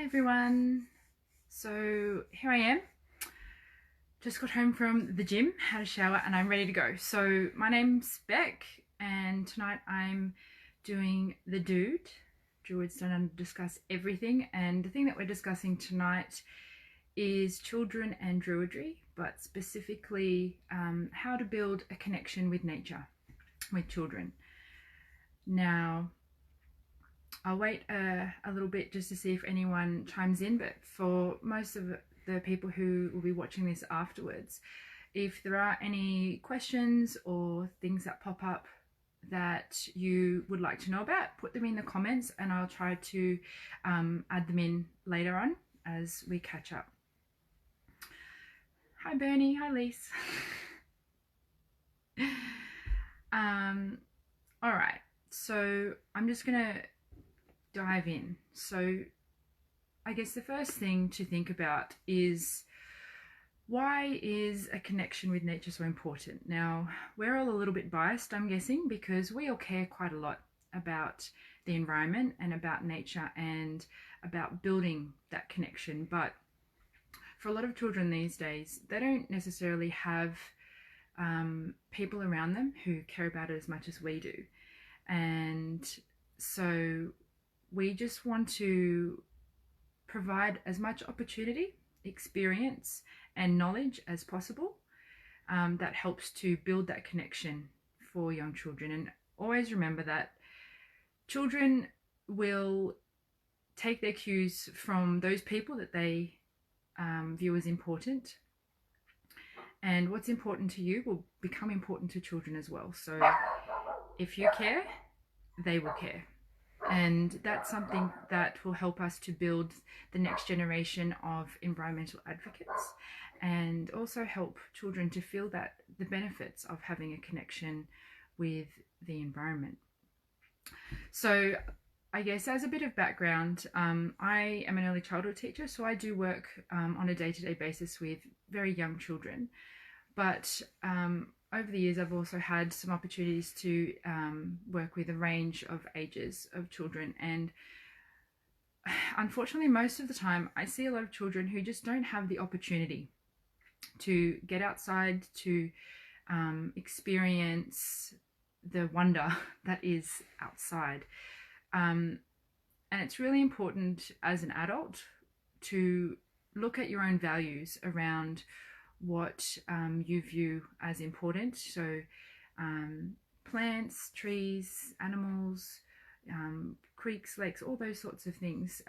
Hi everyone. So here I am. Just got home from the gym, had a shower, and I'm ready to go. So my name's Beck, and tonight I'm doing the DDUDE. Druids don't discuss everything, and the thing that we're discussing tonight is children and Druidry, but specifically how to build a connection with nature with children. Now, I'll wait a little bit just to see if anyone chimes in, but for most of the people who will be watching this afterwards, if there are any questions or things that pop up that you would like to know about, put them in the comments and I'll try to add them in later on as we catch up. Hi Bernie, hi Lise. All right, so I'm just gonna dive in. So I guess the first thing to think about is, why is a connection with nature so important? Now, we're all a little bit biased, I'm guessing, because we all care quite a lot about the environment and about nature and about building that connection. But for a lot of children these days, they don't necessarily have people around them who care about it as much as we do. And so we just want to provide as much opportunity, experience, and knowledge as possible that helps to build that connection for young children. And always remember that children will take their cues from those people that they view as important. And what's important to you will become important to children as well. So if you care, they will care. And that's something that will help us to build the next generation of environmental advocates and also help children to feel that the benefits of having a connection with the environment. So I guess as a bit of background, I am an early childhood teacher, so I do work on a day-to-day basis with very young children. But over the years, I've also had some opportunities to work with a range of ages of children. And unfortunately, most of the time, I see a lot of children who just don't have the opportunity to get outside, to experience the wonder that is outside. And it's really important as an adult to look at your own values around what you view as important. So plants, trees, animals, creeks, lakes, all those sorts of things.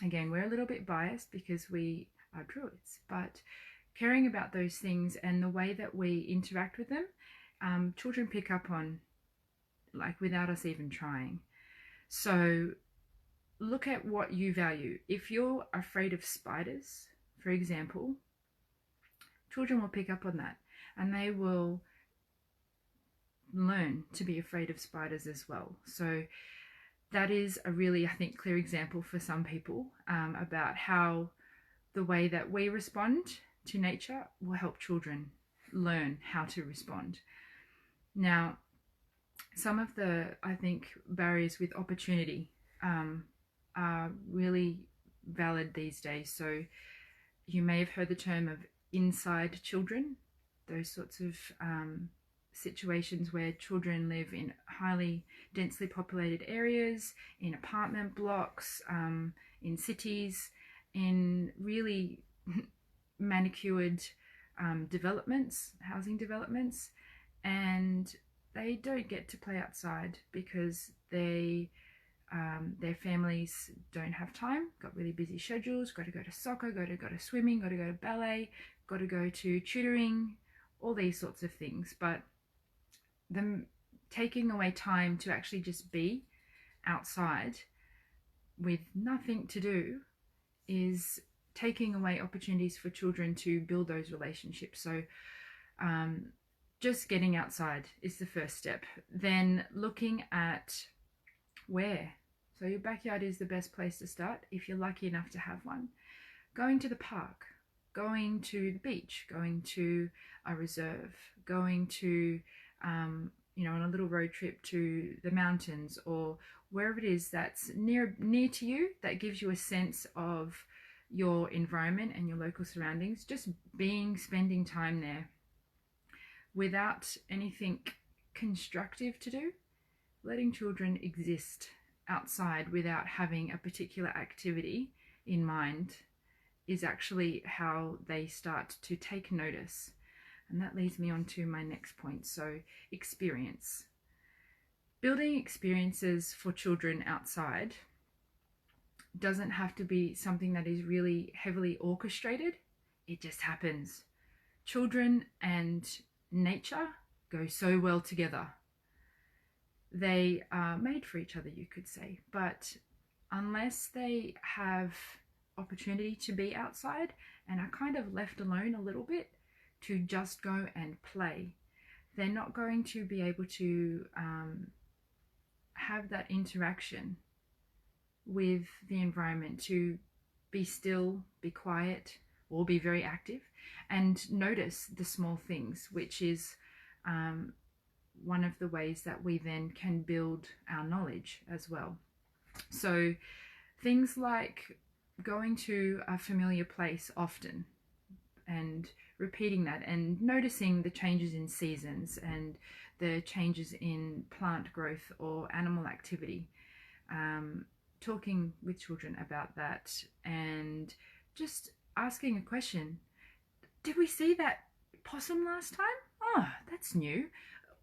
Again, we're a little bit biased because we are Druids, but caring about those things and the way that we interact with them, children pick up on, like, without us even trying. So look at what you value. If you're afraid of spiders, for example, children will pick up on that and they will learn to be afraid of spiders as well. So that is a really, I think, clear example for some people about how the way that we respond to nature will help children learn how to respond. Now, some of the, I think, barriers with opportunity are really valid these days. So you may have heard the term of inside children, those sorts of situations where children live in highly densely populated areas, in apartment blocks, in cities, in really manicured developments, housing developments, and they don't get to play outside because their families don't have time, got really busy schedules, got to go to soccer, got to go to swimming, got to go to ballet, got to go to tutoring, all these sorts of things. But them taking away time to actually just be outside with nothing to do is taking away opportunities for children to build those relationships. So just getting outside is the first step. Then looking at where. So your backyard is the best place to start if you're lucky enough to have one. Going to the park, going to the beach, going to a reserve, going to, on a little road trip to the mountains, or wherever it is that's near to you, that gives you a sense of your environment and your local surroundings. Just spending time there without anything constructive to do, letting children exist outside without having a particular activity in mind is actually how they start to take notice. And that leads me on to my next point. So, experience. Building experiences for children outside doesn't have to be something that is really heavily orchestrated. It just happens. Children and nature go so well together. They are made for each other, you could say, but unless they have opportunity to be outside and are kind of left alone a little bit to just go and play, they're not going to be able to have that interaction with the environment, to be still, be quiet, or be very active and notice the small things, which is one of the ways that we then can build our knowledge as well. So things like going to a familiar place often and repeating that, and noticing the changes in seasons and the changes in plant growth or animal activity, talking with children about that, and just asking a question. Did we see that possum last time? Oh, that's new.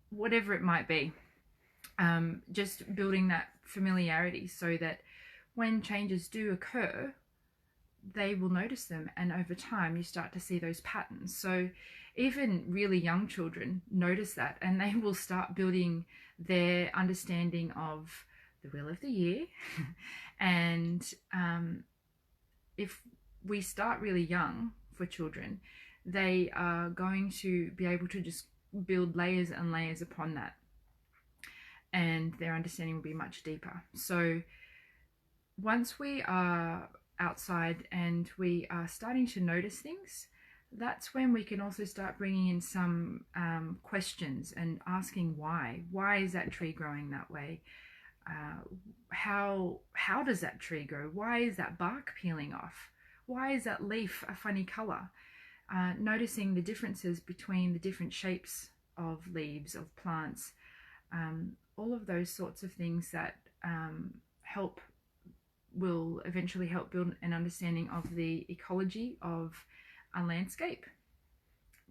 Whatever it might be. Just building that familiarity so that when changes do occur, they will notice them, and over time you start to see those patterns. So even really young children notice that, and they will start building their understanding of the wheel of the year. And if we start really young for children, they are going to be able to just build layers and layers upon that, and their understanding will be much deeper. So once we are outside and we are starting to notice things, that's when we can also start bringing in some questions and asking why. Why is that tree growing that way? How does that tree grow? Why is that bark peeling off? Why is that leaf a funny color? Noticing the differences between the different shapes of leaves, of plants, all of those sorts of things that will eventually help build an understanding of the ecology of a landscape.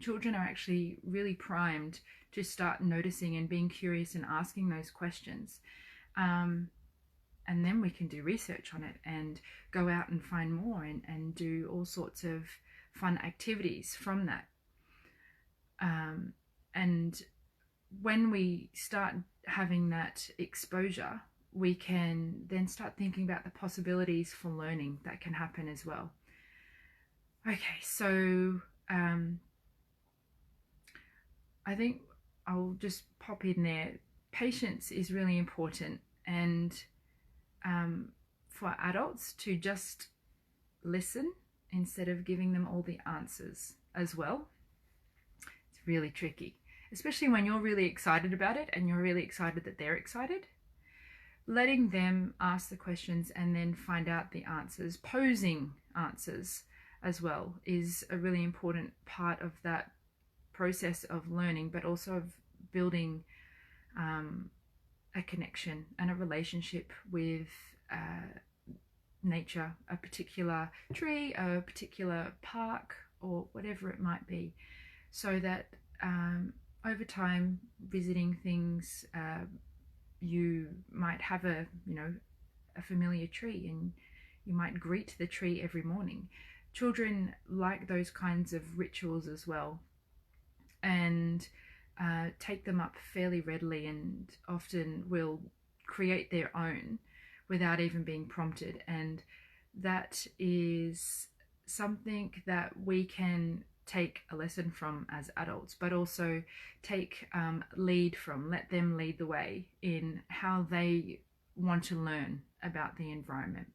Children are actually really primed to start noticing and being curious and asking those questions. And then we can do research on it and go out and find more and do all sorts of fun activities from that. And when we start having that exposure, we can then start thinking about the possibilities for learning that can happen as well. Okay, so I think I'll just pop in there. Patience is really important, and for adults to just listen instead of giving them all the answers as well. It's really tricky, especially when you're really excited about it and you're really excited that they're excited. Letting them ask the questions and then find out the answers, posing answers as well, is a really important part of that process of learning, but also of building a connection and a relationship with nature, a particular tree, a particular park, or whatever it might be, so that over time, visiting things, you might have a familiar tree, and you might greet the tree every morning. Children like those kinds of rituals as well, and take them up fairly readily, and often will create their own without even being prompted. And that is something that we can take a lesson from as adults, but also take lead from, let them lead the way in how they want to learn about the environment.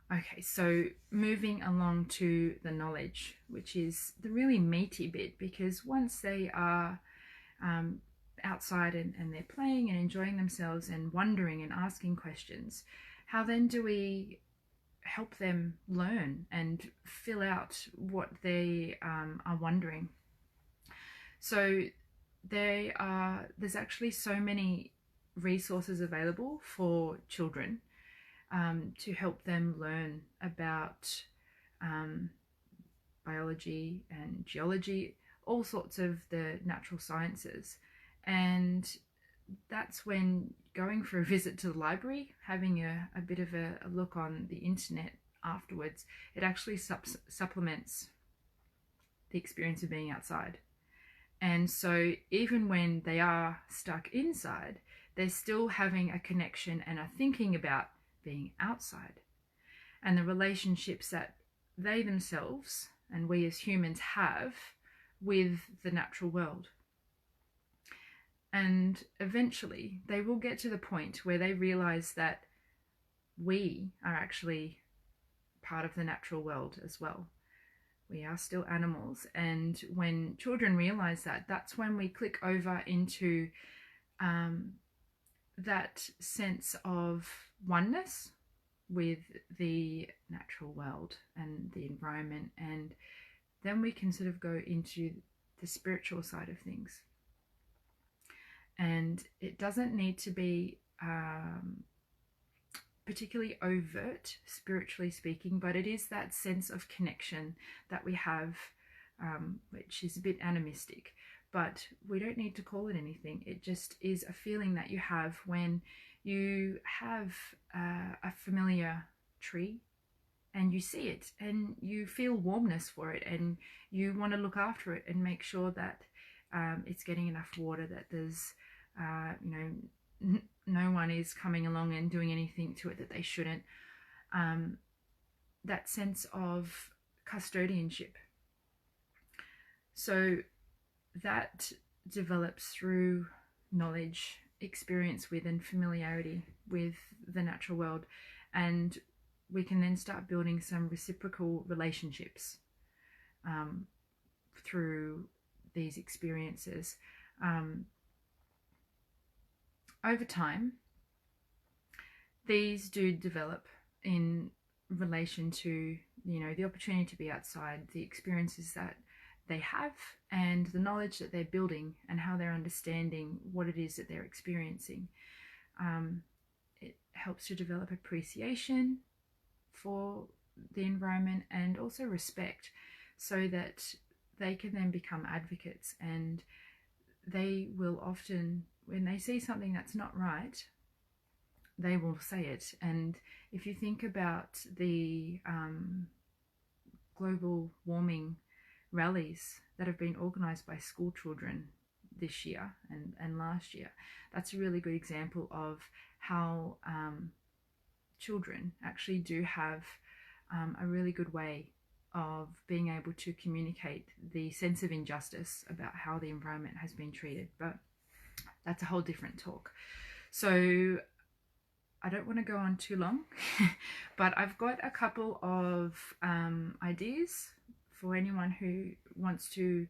Okay, so moving along to the knowledge, which is the really meaty bit, because once they are outside and they're playing and enjoying themselves and wondering and asking questions, how then do we help them learn and fill out what they are wondering? So there's actually so many resources available for children to help them learn about biology and geology, all sorts of the natural sciences. And that's when going for a visit to the library, having a bit of a look on the internet afterwards, it actually supplements the experience of being outside. And so even when they are stuck inside, they're still having a connection and are thinking about being outside and the relationships that they themselves and we as humans have with the natural world. And eventually they will get to the point where they realize that we are actually part of the natural world as well. We are still animals. And when children realize that, that's when we click over into that sense of oneness with the natural world and the environment. And then we can sort of go into the spiritual side of things. And it doesn't need to be particularly overt, spiritually speaking, but it is that sense of connection that we have, which is a bit animistic, but we don't need to call it anything. It just is a feeling that you have when you have a familiar tree and you see it and you feel warmness for it and you want to look after it and make sure that it's getting enough water, that there's no one is coming along and doing anything to it that they shouldn't. That sense of custodianship. So that develops through knowledge, experience with, and familiarity with the natural world. And we can then start building some reciprocal relationships through these experiences. Over time, these do develop in relation to, the opportunity to be outside, the experiences that they have, and the knowledge that they're building and how they're understanding what it is that they're experiencing. It helps to develop appreciation for the environment and also respect, so that they can then become advocates, and they will often, when they see something that's not right, they will say it. And if you think about the global warming rallies that have been organised by school children this year and last year, that's a really good example of how children actually do have a really good way of being able to communicate the sense of injustice about how the environment has been treated. But that's a whole different talk. So I don't want to go on too long, but I've got a couple of ideas for anyone who wants to,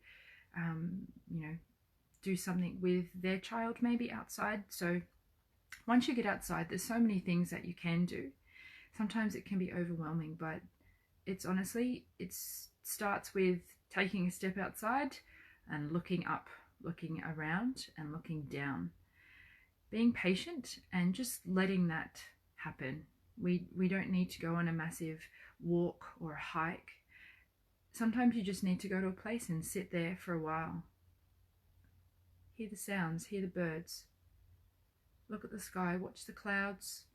do something with their child, maybe outside. So once you get outside, there's so many things that you can do. Sometimes it can be overwhelming, but it starts with taking a step outside and looking up, looking around and looking down, being patient and just letting that happen. We don't need to go on a massive walk or a hike. Sometimes you just need to go to a place and sit there for a while. Hear the sounds, hear the birds, look at the sky, watch the clouds,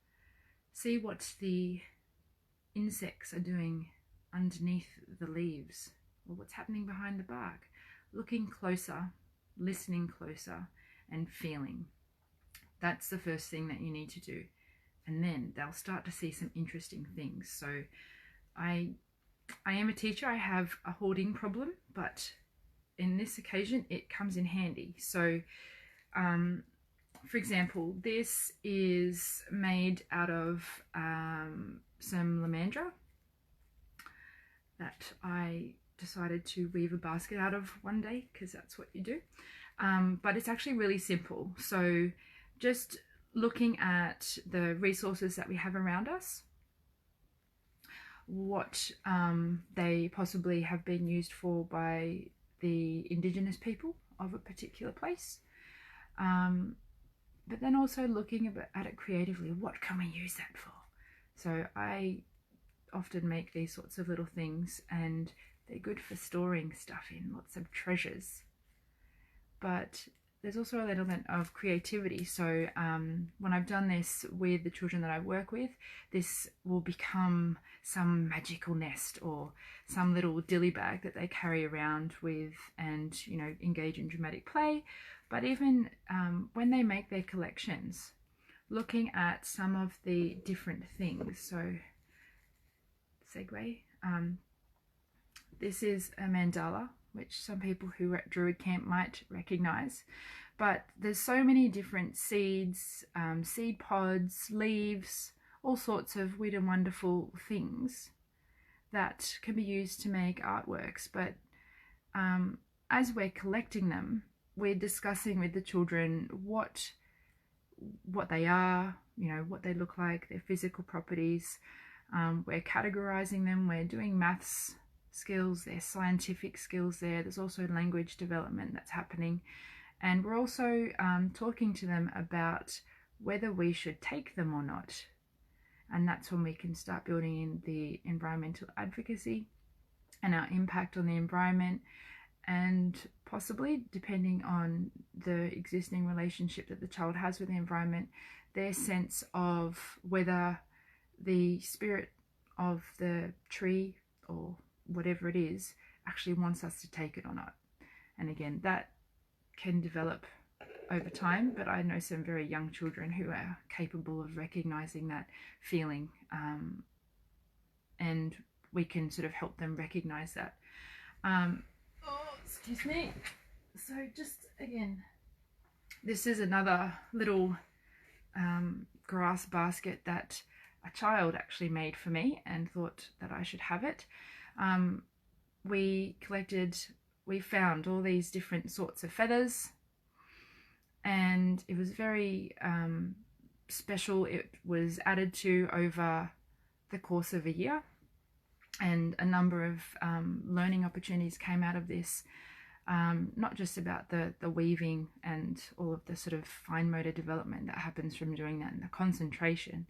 see what the insects are doing underneath the leaves, or what's happening behind the bark. Looking closer, listening closer, and feeling. That's the first thing that you need to do. And then they'll start to see some interesting things. So I am a teacher. I have a hoarding problem, but in this occasion it comes in handy. So for example, this is made out of some lamandra that I decided to weave a basket out of one day, because that's what you do. but it's actually really simple. So just looking at the resources that we have around us, what they possibly have been used for by the Indigenous people of a particular place, but then also looking at it creatively. What can we use that for? So I often make these sorts of little things, and they're good for storing stuff in, lots of treasures. But there's also an element of creativity. So when I've done this with the children that I work with, this will become some magical nest or some little dilly bag that they carry around with and, you know, engage in dramatic play. But even when they make their collections, looking at some of the different things. So segue. This is a mandala, which some people who are at Druid Camp might recognize. But there's so many different seeds, seed pods, leaves, all sorts of weird and wonderful things that can be used to make artworks. But as we're collecting them, we're discussing with the children what they are, you know, what they look like, their physical properties. We're categorizing them, we're doing maths skills, there's scientific skills there, there's also language development that's happening, and we're also talking to them about whether we should take them or not. And that's when we can start building in the environmental advocacy and our impact on the environment, and possibly, depending on the existing relationship that the child has with the environment, their sense of whether the spirit of the tree or whatever it is actually wants us to take it or not. And again, that can develop over time, but I know some very young children who are capable of recognizing that feeling, and we can sort of help them recognize that. Excuse me. So just again, this is another little grass basket that a child actually made for me and thought that I should have it. We found all these different sorts of feathers, and it was very special. It was added to over the course of a year, and a number of learning opportunities came out of this, not just about the weaving and all of the sort of fine motor development that happens from doing that and the concentration,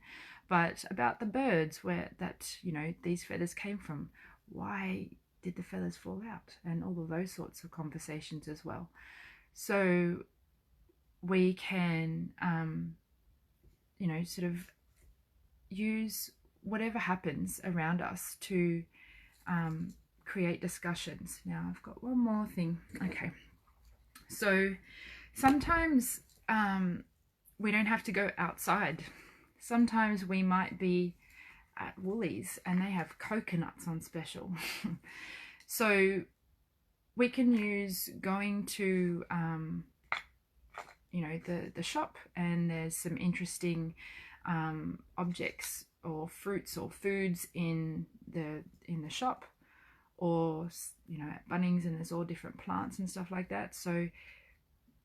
but about the birds, where that, you know, these feathers came from. Why did the feathers fall out? And all of those sorts of conversations as well. So we can, you know, sort of use whatever happens around us to create discussions. Now I've got one more thing. Okay, so sometimes we don't have to go outside. Sometimes we might be at Woolies and they have coconuts on special. So we can use going to you know, the shop, and there's some interesting objects or fruits or foods in the shop, or, you know, at Bunnings, and there's all different plants and stuff like that. So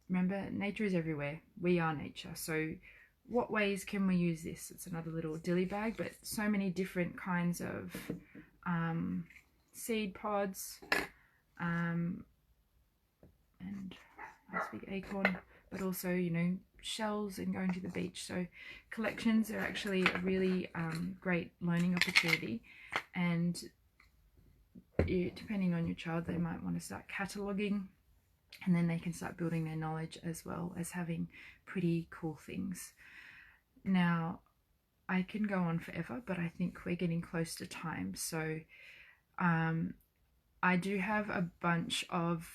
remember, nature is everywhere. We are nature. So what ways can we use this? It's another little dilly bag, but so many different kinds of seed pods, and nice big acorn, but also, you know, shells and going to the beach. So collections are actually a really great learning opportunity, and depending on your child, they might want to start cataloguing, and then they can start building their knowledge as well as having pretty cool things. Now, I can go on forever, but I think we're getting close to time. So I do have a bunch of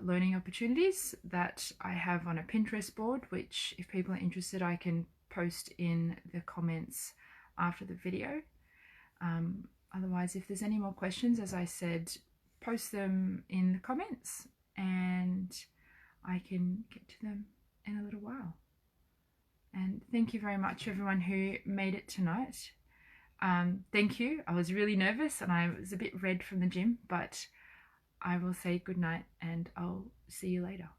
learning opportunities that I have on a Pinterest board, which, if people are interested, I can post in the comments after the video. Otherwise, if there's any more questions, as I said, post them in the comments and I can get to them in a little while. And thank you very much, everyone who made it tonight. Thank you. I was really nervous and I was a bit red from the gym, but I will say good night and I'll see you later.